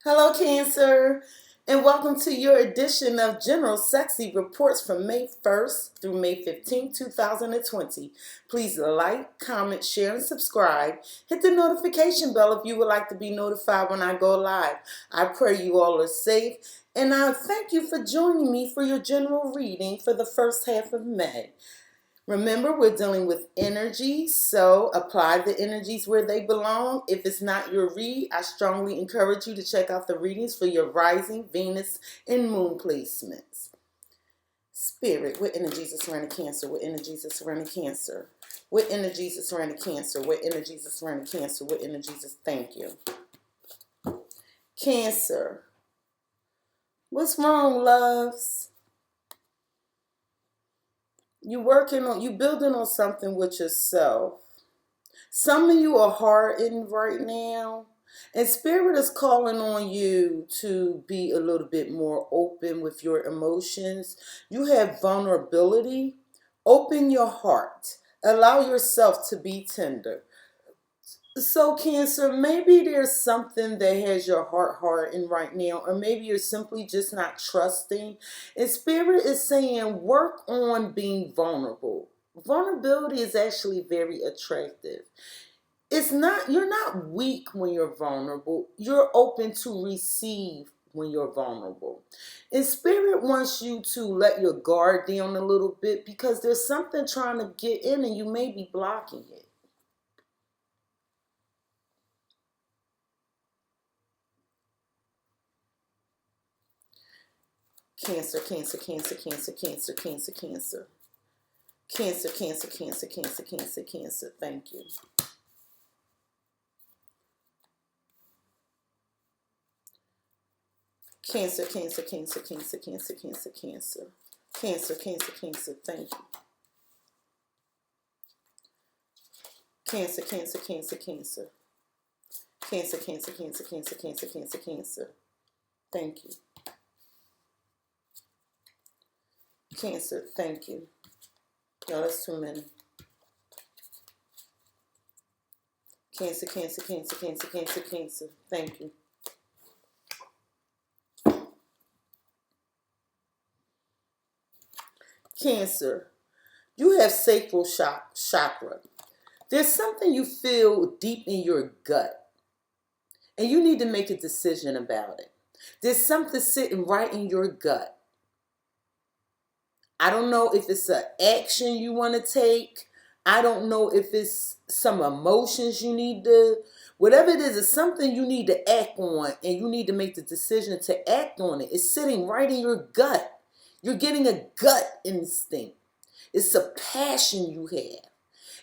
Hello, Cancer, and welcome to your edition of General Cexxi Reports from May 1st through May 15th, 2020. Please like, comment, share, and subscribe. Hit the notification bell if you would like to be notified when I go live. I pray you all are safe, and I thank you for joining me for your general reading for the first half of May. Remember, we're dealing with energy, so apply the energies where they belong. If it's not your read, I strongly encourage you to check out the readings for your rising, Venus, and moon placements. Spirit, what energies are surrounding Cancer? What energies are surrounding Cancer? What energies are surrounding Cancer? What energies are surrounding Cancer? What energies are... Thank you. Cancer. What's wrong, loves? You building on something with yourself. Some of you are hardened right now, and Spirit is calling on you to be a little bit more open with your emotions. You have vulnerability. Open your heart. Allow yourself to be tender. So, Cancer, maybe there's something that has your heart hardened right now, or maybe you're simply just not trusting. And Spirit is saying, work on being vulnerable. Vulnerability is actually very attractive. You're not weak when you're vulnerable. You're open to receive when you're vulnerable. And Spirit wants you to let your guard down a little bit because there's something trying to get in and you may be blocking it. Cancer, Cancer, Cancer, Cancer, Cancer, Cancer, Cancer. Cancer, Cancer, Cancer, Cancer, Cancer, Cancer. Thank you. Cancer, Cancer, Cancer, Cancer, Cancer, Cancer, Cancer. Cancer, Cancer, Cancer. Thank you. Cancer, Cancer, Cancer, Cancer. Cancer, Cancer, Cancer, Cancer, Cancer, Cancer, Cancer. Thank you. Cancer, thank you. No, that's too many. Cancer, Cancer, Cancer, Cancer, Cancer, Cancer. Thank you. Cancer, you have sacral chakra. There's something you feel deep in your gut, and you need to make a decision about it. There's something sitting right in your gut. I don't know if it's an action you want to take. I don't know if it's some emotions you need to, whatever it is, it's something you need to act on, and you need to make the decision to act on it. It's sitting right in your gut. You're getting a gut instinct. It's a passion you have.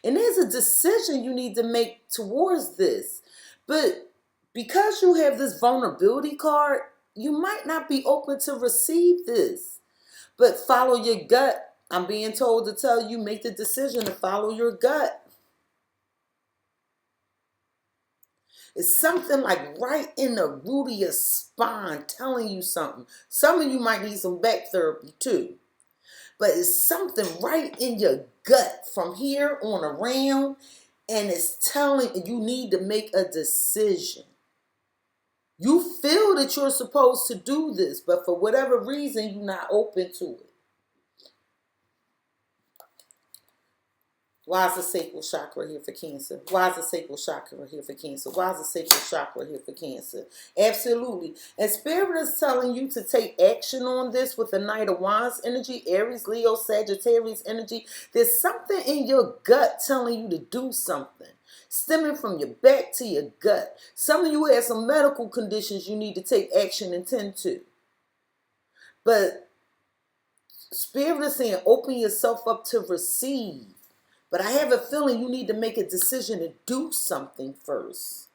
And there's a decision you need to make towards this. But because you have this vulnerability card, you might not be open to receive this. But follow your gut. I'm being told to tell you, make the decision to follow your gut. It's something like right in the root of your spine telling you something. Some of you might need some back therapy too. But it's something right in your gut from here on around, and it's telling you need to make a decision. You feel that you're supposed to do this, but for whatever reason, you're not open to it. Why is the sacral chakra here for Cancer? Why is the sacral chakra here for Cancer? Why is the sacral chakra here for Cancer? Absolutely. And Spirit is telling you to take action on this with the Knight of Wands energy, Aries, Leo, Sagittarius energy. There's something in your gut telling you to do something, stemming from your back to your gut. Some of you have some medical conditions you need to take action and tend to. But Spirit is saying open yourself up to receive. But I have a feeling you need to make a decision to do something first.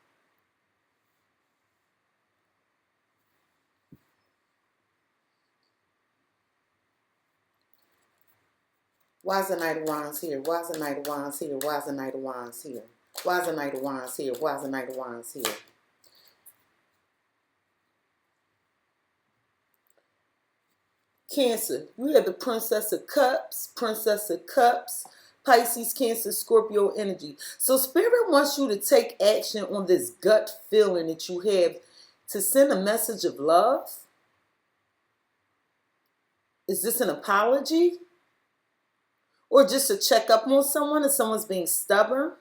Why is the Knight of Wands here? Why is the Knight of Wands here? Why is the Knight of Wands here? Why is the Knight of Wands here? Why is the Knight of Wands here? Cancer, you have the Princess of Cups, Pisces, Cancer, Scorpio energy. So Spirit wants you to take action on this gut feeling that you have to send a message of love? Is this an apology? Or just to check up on someone if someone's being stubborn?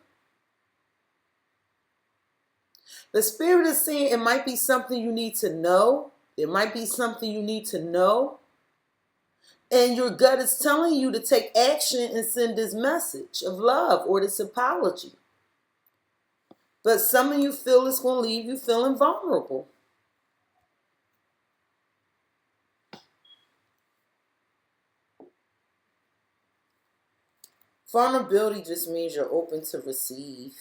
The Spirit is saying it might be something you need to know. There might be something you need to know. And your gut is telling you to take action and send this message of love or this apology. But some of you feel it's going to leave you feeling vulnerable. Vulnerability just means you're open to receive.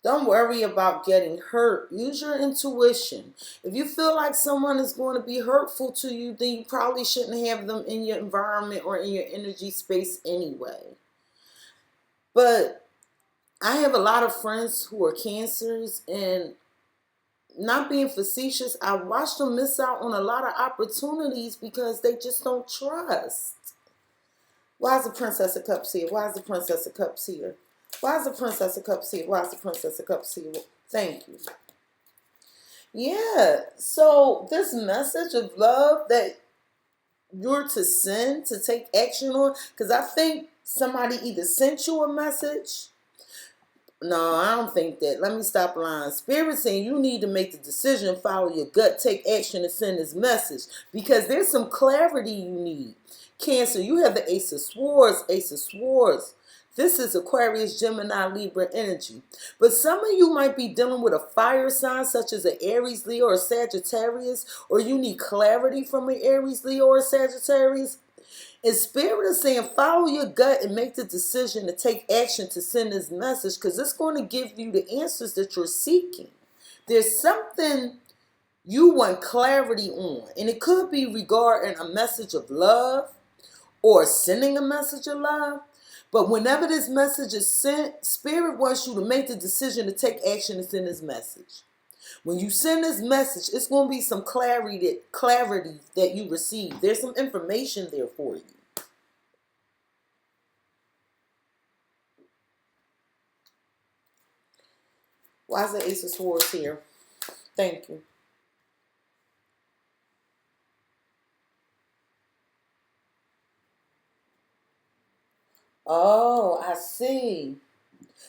Don't worry about getting hurt. Use your intuition. If you feel like someone is going to be hurtful to you, then you probably shouldn't have them in your environment or in your energy space anyway. But I have a lot of friends who are Cancers, and not being facetious, I watched them miss out on a lot of opportunities because they just don't trust. Why is the Princess of Cups here? Why is the Princess of Cups here? Why is the Princess of Cups here? Why is the Princess of Cups here? Thank you. Yeah, so this message of love that you're to send, to take action on, because I think somebody either sent you a message. No, I don't think that. Let me stop lying. Spirit saying you need to make the decision, follow your gut, take action, and send this message. Because there's some clarity you need. Cancer, you have the Ace of Swords, Ace of Swords. This is Aquarius, Gemini, Libra energy. But some of you might be dealing with a fire sign such as an Aries, Leo, or Sagittarius. Or you need clarity from an Aries, Leo, or Sagittarius. And Spirit is saying follow your gut and make the decision to take action to send this message, because it's going to give you the answers that you're seeking. There's something you want clarity on, and it could be regarding a message of love or sending a message of love. But whenever this message is sent, Spirit wants you to make the decision to take action and send this message. When you send this message, it's going to be some clarity that you receive. There's some information there for you. Why is the Ace of Swords here? Thank you. Oh, I see.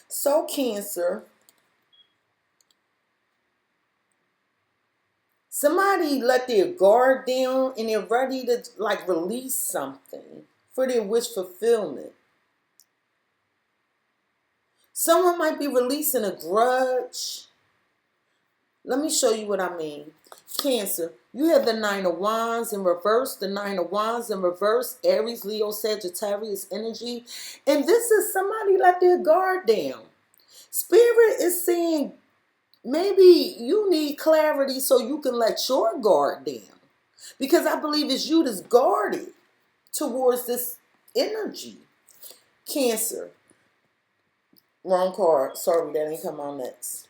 So Cancer, somebody let their guard down and they're ready to like release something for their wish fulfillment. Someone might be releasing a grudge. Let me show you what I mean. Cancer, you have the Nine of Wands in reverse, the Nine of Wands in reverse, Aries, Leo, Sagittarius energy. And this is somebody let their guard down. Spirit is saying maybe you need clarity so you can let your guard down. Because I believe it's you that's guarded towards this energy. Cancer. Wrong card. Sorry, that ain't come on next.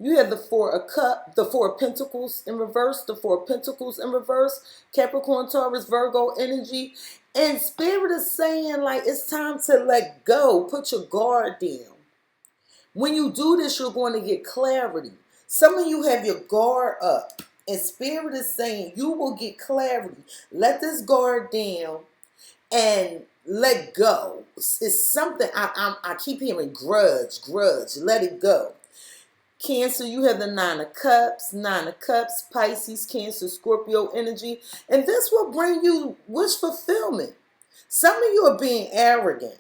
You have the Four of Cups, the Four of Pentacles in reverse, the Four of Pentacles in reverse, Capricorn, Taurus, Virgo energy. And Spirit is saying like it's time to let go. Put your guard down. When you do this, you're going to get clarity. Some of you have your guard up. And Spirit is saying you will get clarity. Let this guard down and let go. It's something I keep hearing grudge. Let it go. Cancer, you have the Nine of Cups, Pisces, Cancer, Scorpio energy. And this will bring you wish fulfillment. Some of you are being arrogant.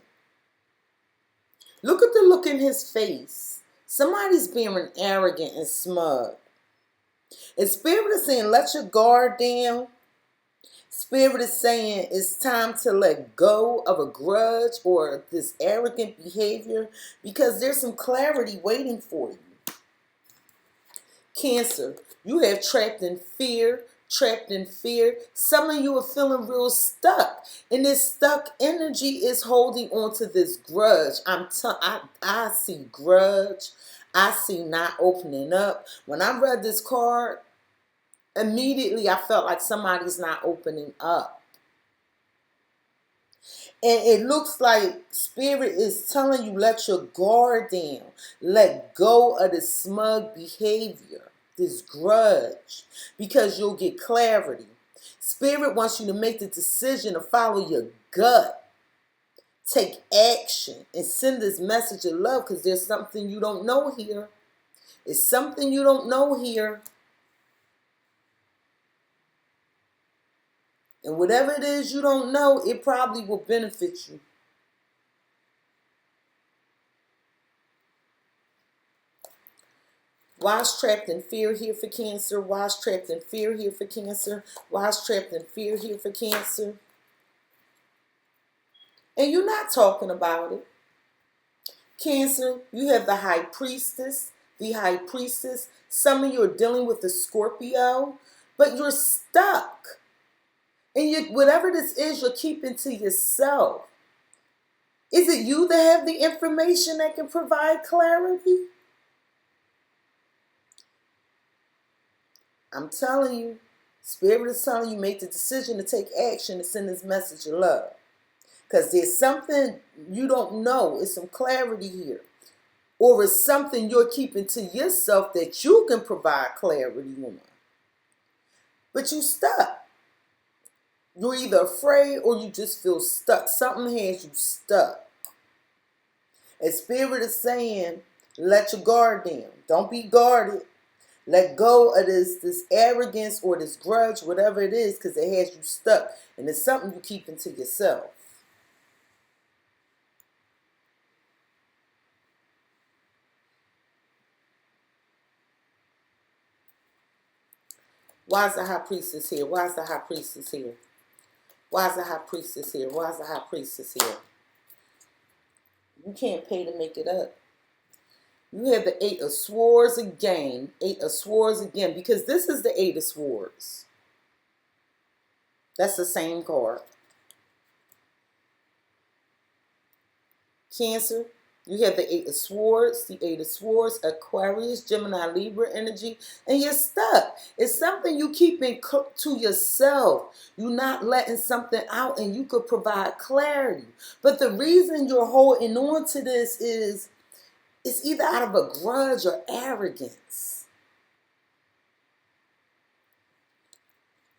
Look at the look in his face. Somebody's being arrogant and smug. And Spirit is saying, let your guard down. Spirit is saying it's time to let go of a grudge or this arrogant behavior because there's some clarity waiting for you. Cancer, you have trapped in fear. Some of you are feeling real stuck. And this stuck energy is holding on to this grudge. I see grudge. I see not opening up. When I read this card, immediately I felt like somebody's not opening up. And it looks like Spirit is telling you, let your guard down. Let go of this smug behavior, this grudge, because you'll get clarity. Spirit wants you to make the decision to follow your gut. Take action and send this message of love, because there's something you don't know here. It's something you don't know here. And whatever it is you don't know, it probably will benefit you. Why is trapped in fear here for Cancer? Why is trapped in fear here for Cancer? Why is trapped in fear here for Cancer? And you're not talking about it. Cancer, you have the High Priestess, the High Priestess. Some of you are dealing with the Scorpio, but you're stuck. And whatever this is, you're keeping to yourself. Is it you that have the information that can provide clarity? I'm telling you, Spirit is telling you, make the decision to take action to send this message of love. Because there's something you don't know. It's some clarity here. Or it's something you're keeping to yourself that you can provide clarity on. But you stuck. You're either afraid or you just feel stuck. Something has you stuck. And Spirit is saying, let your guard down. Don't be guarded. Let go of this arrogance or this grudge, whatever it is, because it has you stuck. And it's something you keep into yourself. Why is the High Priestess here? Why is the High Priestess here? Why is the High Priestess here? Why is the High Priestess here? You can't pay to make it up. You have the Eight of Swords again. Eight of Swords again. Because this is the Eight of Swords. That's the same card. Cancer, you have the Eight of Swords, the Eight of Swords, Aquarius, Gemini, Libra energy, and you're stuck. It's something you keeping to yourself. You're not letting something out, and you could provide clarity. But the reason you're holding on to this is it's either out of a grudge or arrogance.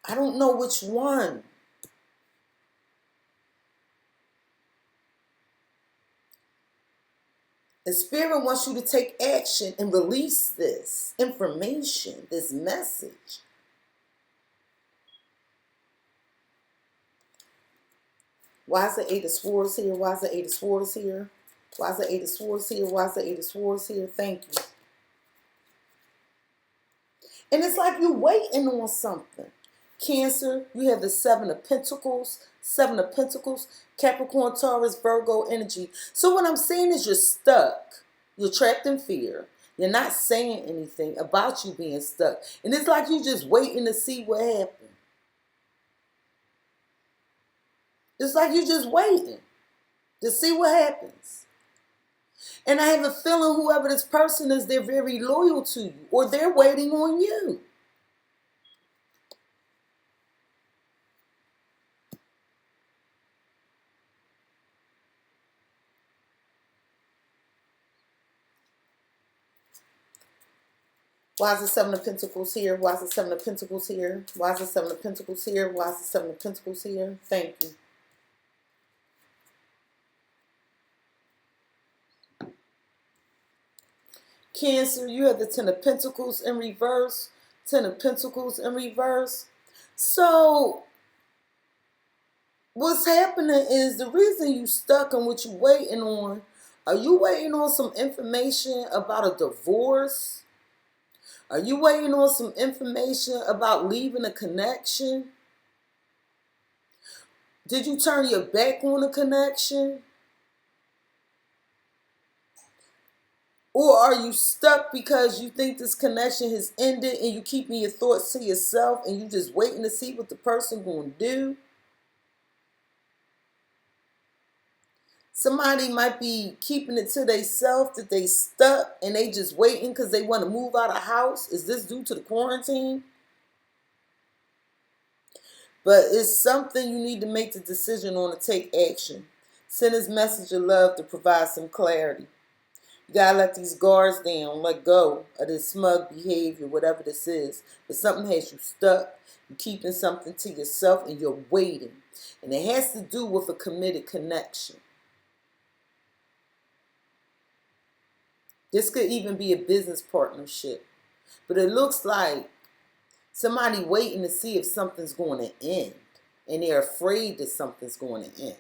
I don't know which one. The Spirit wants you to take action and release this information, this message. Why is the Eight of Swords here? Why is the Eight of Swords here? Why is the Eight of Swords here? Why is the Eight of Swords here? Thank you. And it's like you're waiting on something. Cancer, you have the Seven of Pentacles. Seven of Pentacles, Capricorn, Taurus, Virgo energy. So what I'm saying is you're stuck. You're trapped in fear. You're not saying anything about you being stuck. And it's like you're just waiting to see what happens. It's like you're just waiting to see what happens. And I have a feeling whoever this person is, they're very loyal to you, or they're waiting on you. Why is the Seven of Pentacles here? Why is the Seven of Pentacles here? Why is the Seven of Pentacles here? Why is the Seven of Pentacles here? Thank you. Cancer, you have the Ten of Pentacles in reverse. Ten of Pentacles in reverse. So what's happening is the reason you stuck on what you're waiting on. Are you waiting on some information about a divorce? Are you waiting on some information about leaving a connection? Did you turn your back on a connection? Or are you stuck because you think this connection has ended and you keeping your thoughts to yourself and you just waiting to see what the person going to do? Somebody might be keeping it to themselves that they stuck and they just waiting because they want to move out of the house. Is this due to the quarantine? But it's something you need to make the decision on to take action. Send his message of love to provide some clarity. You gotta let these guards down, let go of this smug behavior, whatever this is. But something has you stuck. You're keeping something to yourself and you're waiting. And it has to do with a committed connection. This could even be a business partnership. But it looks like somebody waiting to see if something's going to end. And they're afraid that something's going to end.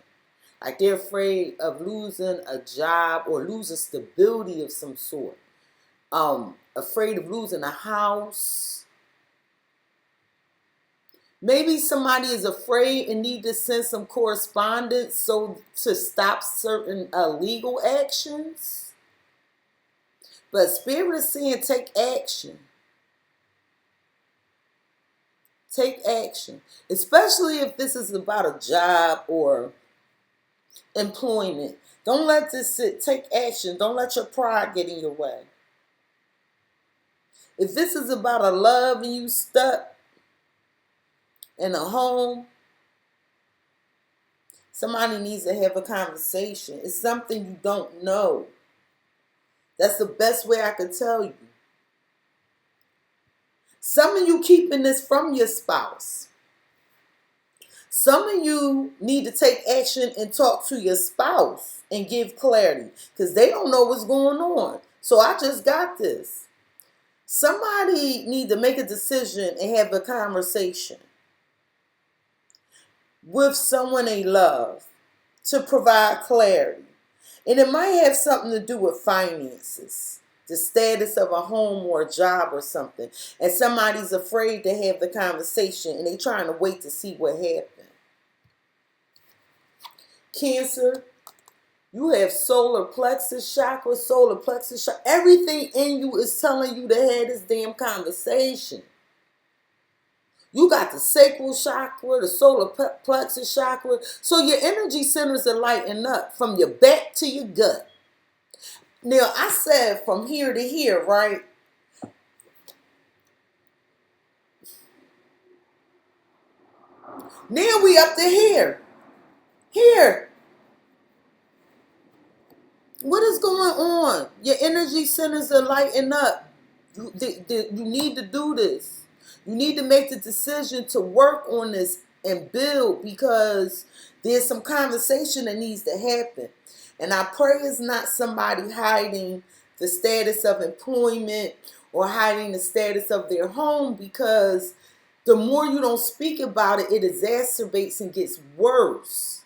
Like they're afraid of losing a job or losing stability of some sort. Afraid of losing a house. Maybe somebody is afraid and need to send some correspondence so to stop certain legal actions. But Spirit is saying take action. Take action. Especially if this is about a job or employment. Don't let this sit. Take action. Don't let your pride get in your way. If this is about a love and you stuck in a home, somebody needs to have a conversation. It's something you don't know. That's the best way I could tell you. Some of you keeping this from your spouse. Some of you need to take action and talk to your spouse and give clarity because they don't know what's going on. So I just got this. Somebody need to make a decision and have a conversation with someone they love to provide clarity. And it might have something to do with finances, the status of a home or a job or something. And somebody's afraid to have the conversation and they trying to wait to see what happens. Cancer, you have solar plexus chakra, Everything in you is telling you to have this damn conversation. You got the sacral chakra, the solar plexus chakra. So your energy centers are lighting up from your back to your gut. Now, I said from here to here, right? Now we up to here. Here. What is going on? Your energy centers are lighting up. You need to do this. You need to make the decision to work on this and build because there's some conversation that needs to happen. And I pray it's not somebody hiding the status of employment or hiding the status of their home because the more you don't speak about it, it exacerbates and gets worse.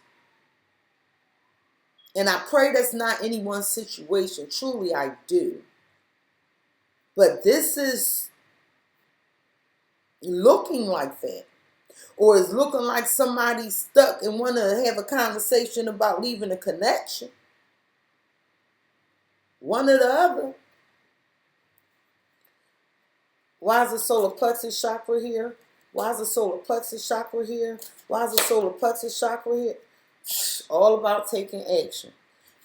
And I pray that's not anyone's situation. Truly, I do. But this is looking like that. Or it's looking like somebody's stuck and want to have a conversation about leaving a connection. One or the other. Why is the solar plexus chakra here? Why is the solar plexus chakra here? Why is the solar plexus chakra here? All about taking action.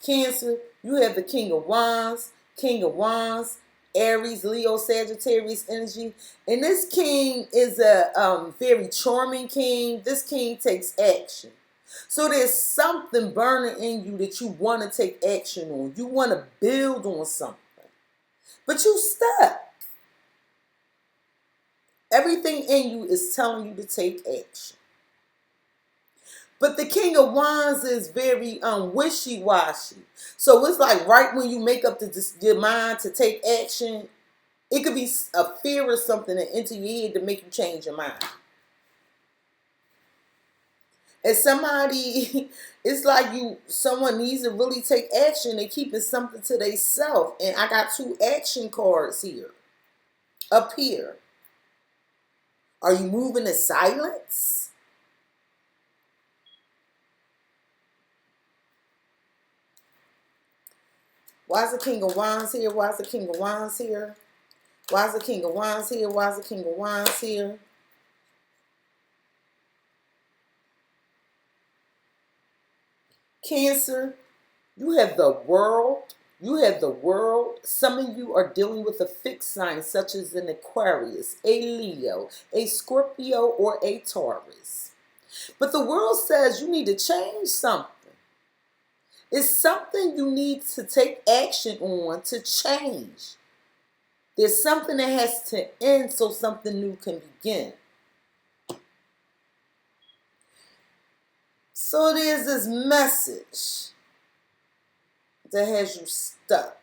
Cancer, you have the King of Wands, Aries, Leo, Sagittarius energy. And this king is a very charming king. This king takes action. So there's something burning in you that you want to take action on. You want to build on something. But you stuck. Everything in you is telling you to take action. But the King of Wands is very wishy-washy. So it's like right when you make up your mind to take action, it could be a fear or something that enter your head to make you change your mind. And somebody, it's like someone needs to really take action and keeping something to themselves. And I got 2 action cards here, up here. Are you moving in silence? Why is the King of Wands here? Why is the King of Wands here? Why is the King of Wands here? Why is the King of Wands here? Cancer, you have the World. You have the World. Some of you are dealing with a fixed sign such as an Aquarius, a Leo, a Scorpio, or a Taurus. But the World says you need to change something. It's something you need to take action on to change. There's something that has to end so something new can begin. So there's this message that has you stuck.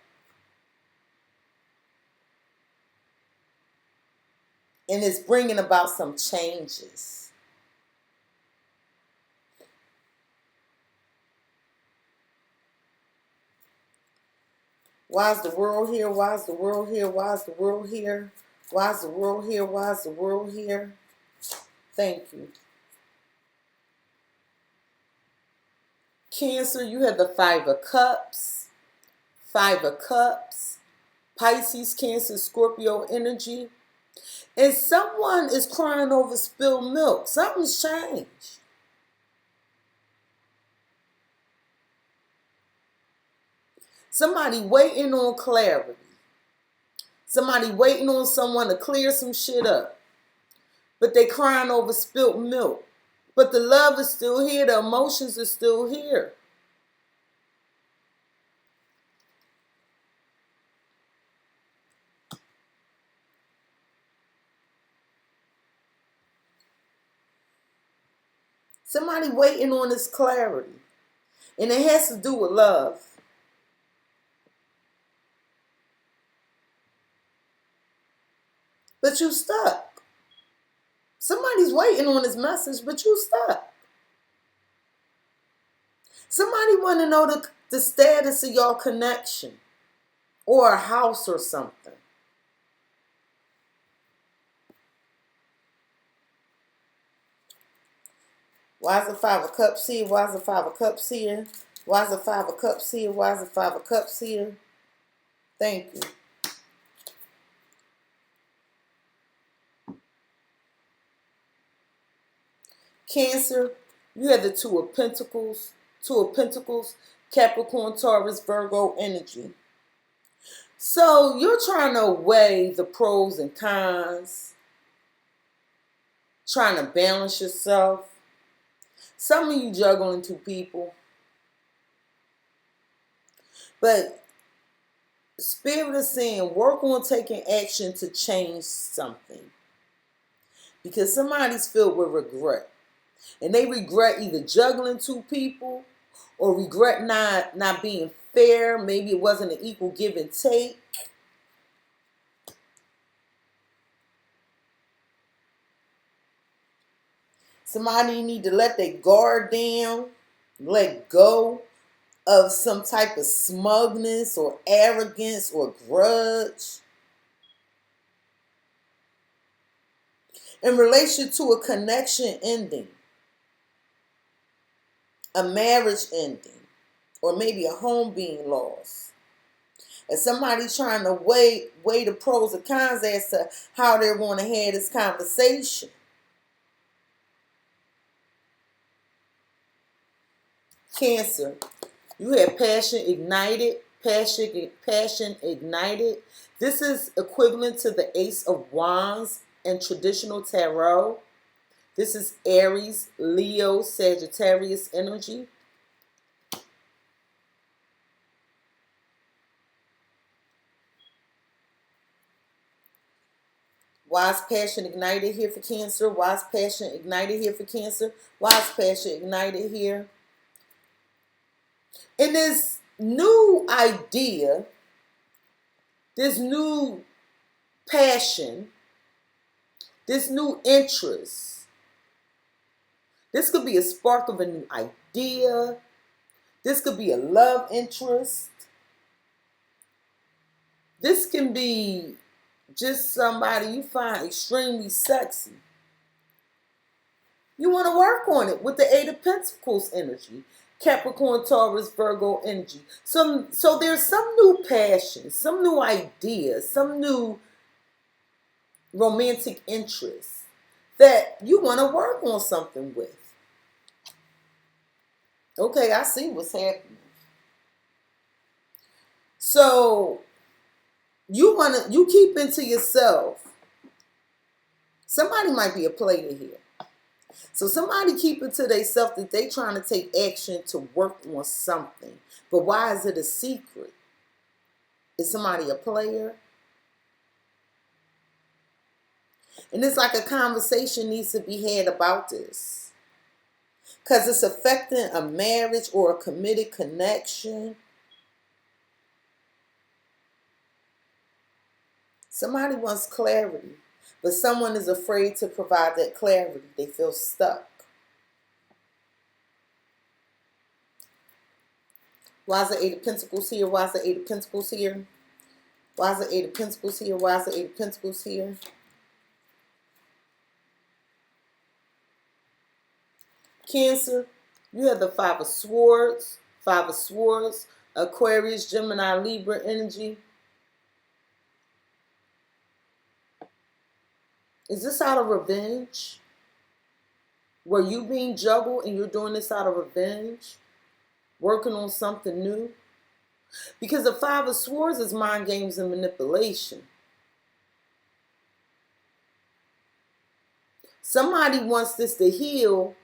And it's bringing about some changes. Why is the world here? Why is the world here? Why is the world here? Why is the world here? Why is the world here? Thank you. Cancer, you have the Five of Cups. Five of Cups. Pisces, Cancer, Scorpio energy. And someone is crying over spilled milk. Something's changed. Somebody waiting on clarity. Somebody waiting on someone to clear some shit up. But they crying over spilled milk. But the love is still here. The emotions are still here. Somebody waiting on this clarity. And it has to do with love. But you stuck. Somebody's waiting on this message, but you stuck. Somebody want to know the status of your connection. Or a house or something. Why is the Five of Cups here? Why is the Five of Cups here? Why is the Five of Cups here? Why is the Five of Cups here? Thank you. Cancer, you have the Two of Pentacles. Two of Pentacles, Capricorn, Taurus, Virgo energy. So you're trying to weigh the pros and cons. Trying to balance yourself. Some of you juggling two people. But Spirit is saying work on taking action to change something. Because somebody's filled with regret. And they regret either juggling two people or regret not being fair. Maybe it wasn't an equal give and take. Somebody need to let their guard down, let go of some type of smugness or arrogance or grudge. In relation to a connection ending, a marriage ending, or maybe a home being lost. And somebody trying to weigh the pros and cons as to how they're going to have this conversation. Cancer, you have passion ignited, passion ignited. This is equivalent to the Ace of Wands in traditional tarot. This is Aries, Leo, Sagittarius energy. Why is passion ignited here for Cancer? Why is passion ignited here for Cancer? Why is passion ignited here? In this new idea, this new passion, this new interest, this could be a spark of a new idea. This could be a love interest. This can be just somebody you find extremely sexy. You want to work on it with the Eight of Pentacles energy. Capricorn, Taurus, Virgo energy. So there's some new passion, some new ideas, some new romantic interest that you want to work on something with. Okay, I see what's happening. So you keep into yourself. Somebody might be a player here. So somebody keep it to themselves that they trying to take action to work on something. But why is it a secret? Is somebody a player? And it's like a conversation needs to be had about this. Because it's affecting a marriage or a committed connection. Somebody wants clarity, but someone is afraid to provide that clarity. They feel stuck. Why is the Eight of Pentacles here? Why is the Eight of Pentacles here? Why is the Eight of Pentacles here? Why is the Eight of Pentacles here? Cancer, you have the Five of Swords, Aquarius, Gemini, Libra energy. Is this out of revenge? Were you being juggled and you're doing this out of revenge? Working on something new? Because the Five of Swords is mind games and manipulation. Somebody wants this to heal,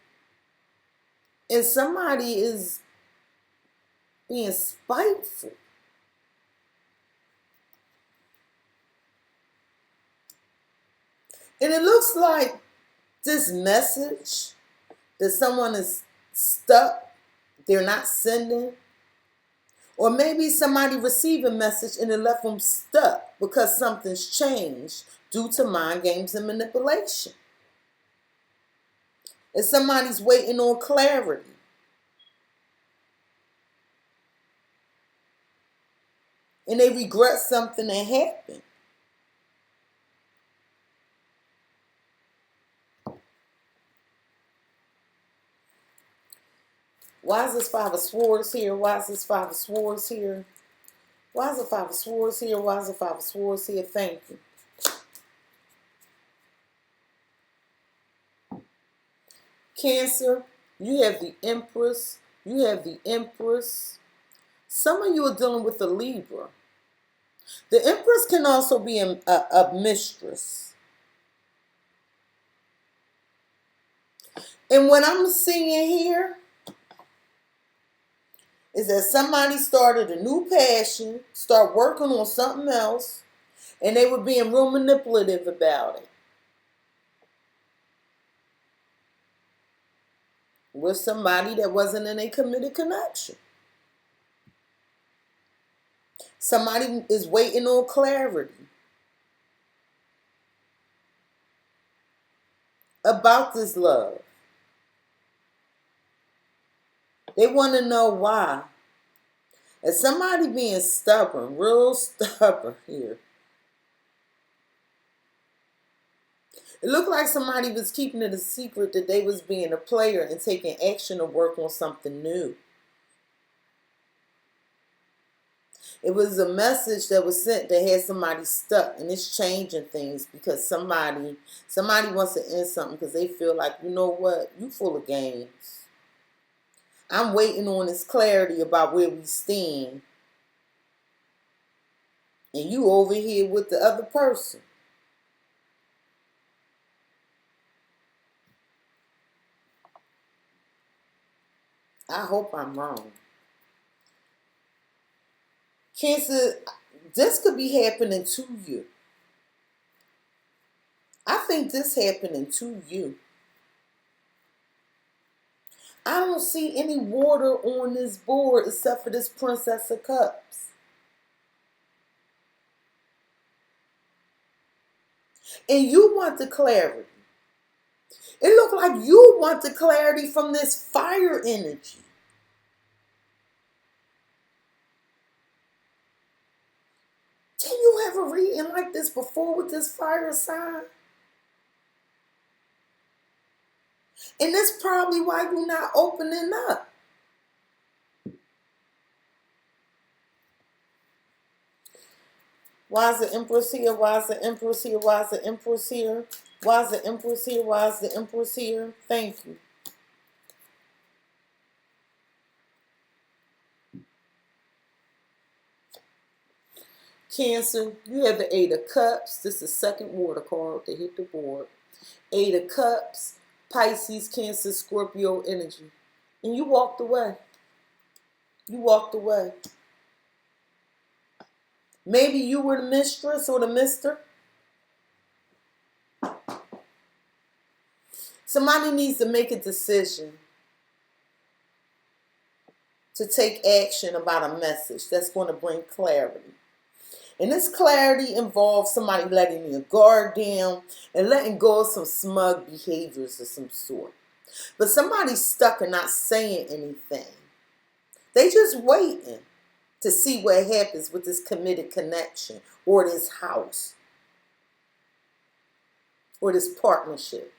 and somebody is being spiteful. And it looks like this message that someone is stuck, they're not sending. Or maybe somebody received a message and it left them stuck because something's changed due to mind games and manipulation. And somebody's waiting on clarity. And they regret something that happened. Why is this Five of Swords here? Why is this Five of Swords here? Why is the Five of Swords here? Why is the Five of Swords here? Thank you. Cancer, you have the Empress. You have the Empress. Some of you are dealing with the Libra. The Empress can also be a mistress. And what I'm seeing here is that somebody started a new passion, start working on something else, and they were being real manipulative about it. With somebody that wasn't in a committed connection. Somebody is waiting on clarity about this love. They want to know why. And somebody being stubborn, real stubborn here. It looked like somebody was keeping it a secret that they was being a player and taking action to work on something new. It was a message that was sent that had somebody stuck, and it's changing things because somebody wants to end something because they feel like, you know what, you full of games. I'm waiting on this clarity about where we stand. And you over here with the other person. I hope I'm wrong. Cancer, this could be happening to you. I think this happening to you. I don't see any water on this board except for this Princess of Cups. And you want the clarity. It looked like you want the clarity from this fire energy. Did you have a reading like this before with this fire sign? And that's probably why you're not opening up. Why is the Empress here? Why is the Empress here? Why is the Empress here? Why is the Empress here? Why is the Empress here? Thank you. Cancer, you have the Eight of Cups. This is the second water card to hit the board. Eight of Cups, Pisces, Cancer, Scorpio energy. And you walked away. You walked away. Maybe you were the mistress or the mister. Somebody needs to make a decision to take action about a message that's going to bring clarity. And this clarity involves somebody letting your guard down and letting go of some smug behaviors of some sort. But somebody's stuck and not saying anything. They just waiting to see what happens with this committed connection or this house or this partnership.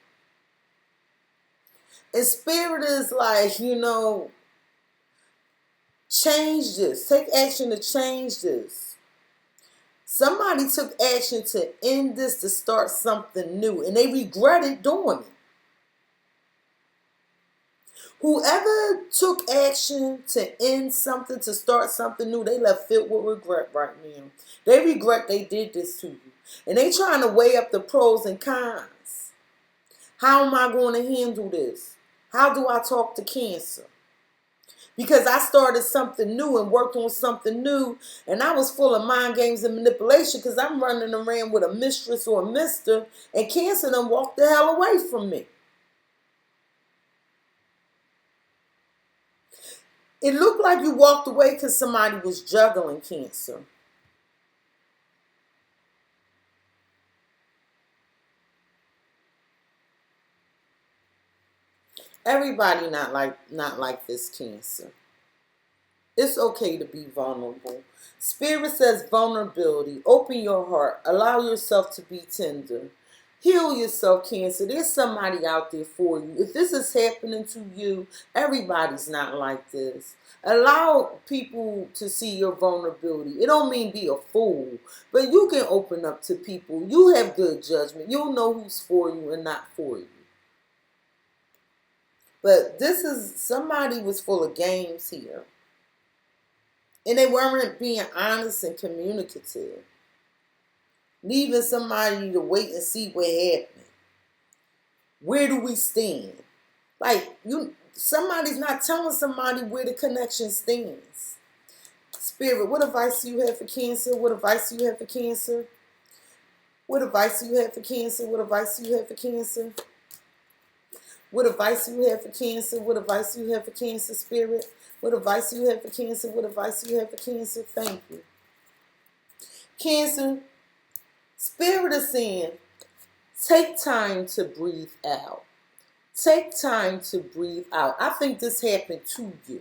And Spirit is like, change this. Take action to change this. Somebody took action to end this, to start something new, and they regretted doing it. Whoever took action to end something, to start something new, they left filled with regret right now. They regret they did this to you. And they trying to weigh up the pros and cons. How am I going to handle this? How do I talk to Cancer? Because I started something new and worked on something new, and I was full of mind games and manipulation because I'm running around with a mistress or a mister, and Cancer done walked the hell away from me. It looked like you walked away because somebody was juggling, Cancer. Everybody not like this, Cancer. It's okay to be vulnerable. Spirit says vulnerability. Open your heart. Allow yourself to be tender. Heal yourself, Cancer. There's somebody out there for you. If this is happening to you, everybody's not like this. Allow people to see your vulnerability. It don't mean be a fool, but you can open up to people. You have good judgment. You'll know who's for you and not for you. But this is, somebody was full of games here. And they weren't being honest and communicative. Leaving somebody to wait and see what happened. Where do we stand? Like, somebody's not telling somebody where the connection stands. Spirit, what advice do you have for Cancer? What advice do you have for Cancer? What advice do you have for Cancer? What advice do you have for Cancer? What advice do you have for Cancer? What advice do you have for Cancer, Spirit? What advice do you have for Cancer? What advice do you have for Cancer? Thank you. Cancer, Spirit is saying, take time to breathe out. Take time to breathe out. I think this happened to you.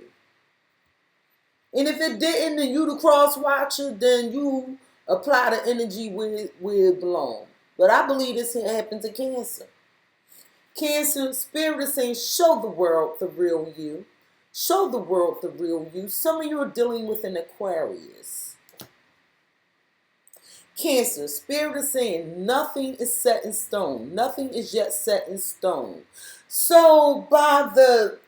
And if it didn't, then you the cross watcher, then you apply the energy where it belongs. But I believe this happened to Cancer. Cancer, Spirit is saying, show the world the real you. Show the world the real you. Some of you are dealing with an Aquarius. Cancer, Spirit is saying nothing is set in stone. Nothing is yet set in stone. So by the,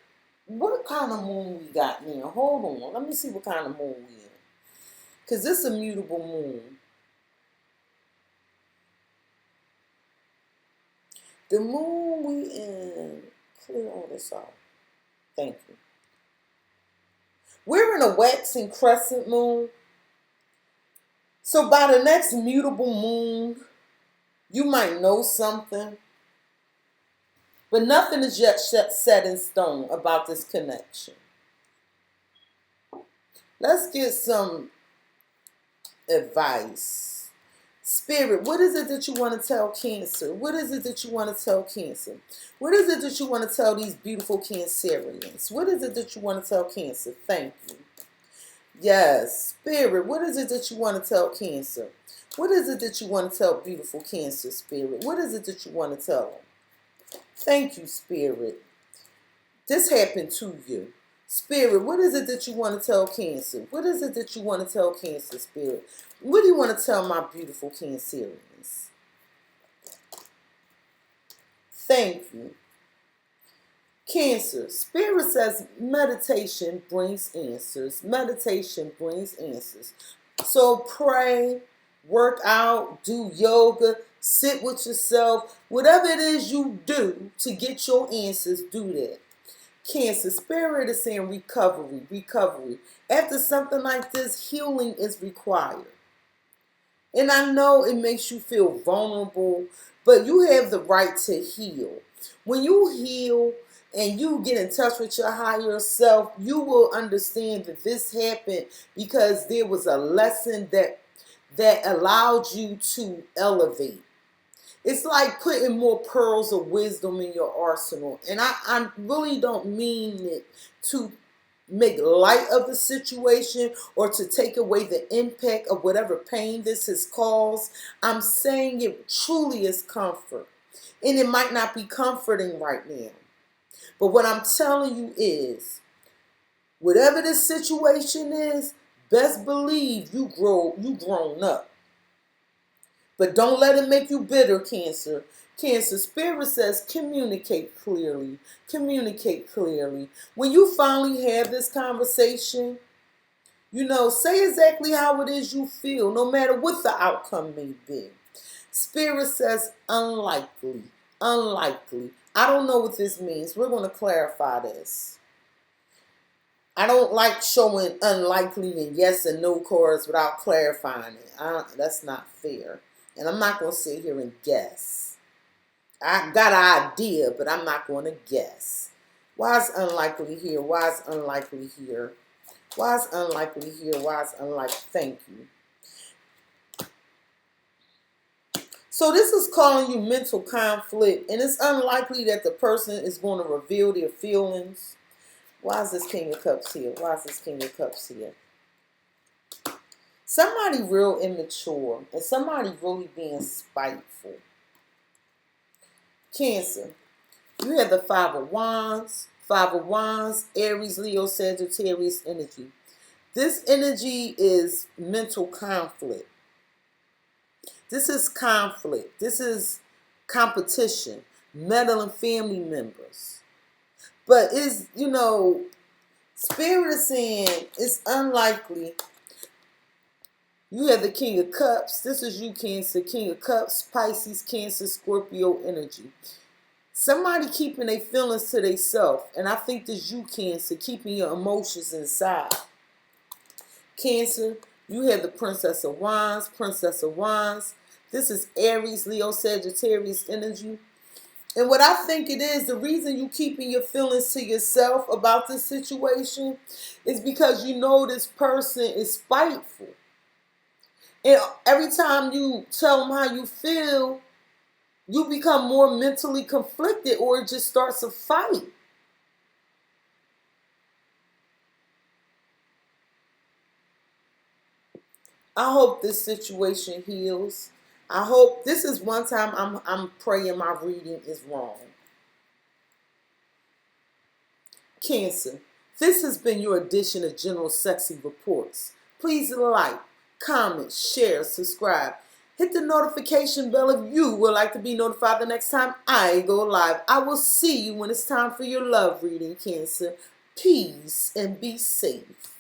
what kind of moon we got now? Hold on. Let me see what kind of moon we in. Because this is a mutable moon. The moon we in, clear all this out. Thank you. We're in a waxing crescent moon. So by the next mutable moon, you might know something. But nothing is yet set in stone about this connection. Let's get some advice. Spirit, what is it that you want to tell Cancer? What is it that you want to tell Cancer? What is it that you want to tell these beautiful Cancerians? What is it that you want to tell Cancer? Thank you. Yes, Spirit, what is it that you want to tell Cancer? What is it that you want to tell beautiful Cancer, Spirit? What is it that you want to tell them? Thank you, Spirit. This happened to you. Spirit, what is it that you want to tell Cancer? What is it that you want to tell Cancer, Spirit? What do you want to tell my beautiful Cancerians? Thank you. Cancer, Spirit says meditation brings answers. Meditation brings answers. So pray, work out, do yoga, Sit with yourself. Whatever it is you do to get your answers, do that. Cancer, Spirit is saying recovery, recovery. After something like this, healing is required. And I know it makes you feel vulnerable, but you have the right to heal. When you heal and you get in touch with your higher self, you will understand that this happened because there was a lesson that allowed you to elevate. It's like putting more pearls of wisdom in your arsenal. And I really don't mean it to make light of the situation or to take away the impact of whatever pain this has caused. I'm saying it truly is comfort. And it might not be comforting right now. But what I'm telling you is, whatever this situation is, best believe you grown up. But don't let it make you bitter, Cancer. Cancer, Spirit says communicate clearly. Communicate clearly. When you finally have this conversation, say exactly how it is you feel, no matter what the outcome may be. Spirit says unlikely. Unlikely. I don't know what this means. We're going to clarify this. I don't like showing unlikely and yes and no cards without clarifying it. That's not fair. And I'm not going to sit here and guess. I got an idea, but I'm not going to guess. Why is unlikely here? Why is unlikely here? Why is unlikely here? Why is unlikely? Thank you. So this is calling you mental conflict, and it's unlikely that the person is going to reveal their feelings. Why is this King of Cups here? Why is this King of Cups here? Somebody real immature and somebody really being spiteful. Cancer, you have the Five of Wands. Five of Wands, Aries, Leo, Sagittarius energy. This energy is mental conflict. This is conflict. This is competition. Meddling family members. But Spirit is saying it's unlikely. You have the King of Cups. This is you, Cancer. King of Cups, Pisces, Cancer, Scorpio energy. Somebody keeping their feelings to themselves. And I think this you, Cancer, keeping your emotions inside. Cancer, you have the Princess of Wands. Princess of Wands. This is Aries, Leo, Sagittarius energy. And what I think it is, the reason you keeping your feelings to yourself about this situation is because you know this person is spiteful. And every time you tell them how you feel, you become more mentally conflicted, or it just starts a fight. I hope this situation heals. I hope this is one time I'm praying my reading is wrong. Cancer, this has been your edition of General Cexxi Reports. Please like, comment, share, subscribe. Hit the notification bell if you would like to be notified the next time I go live. I will see you when it's time for your love reading, Cancer. Peace and be safe.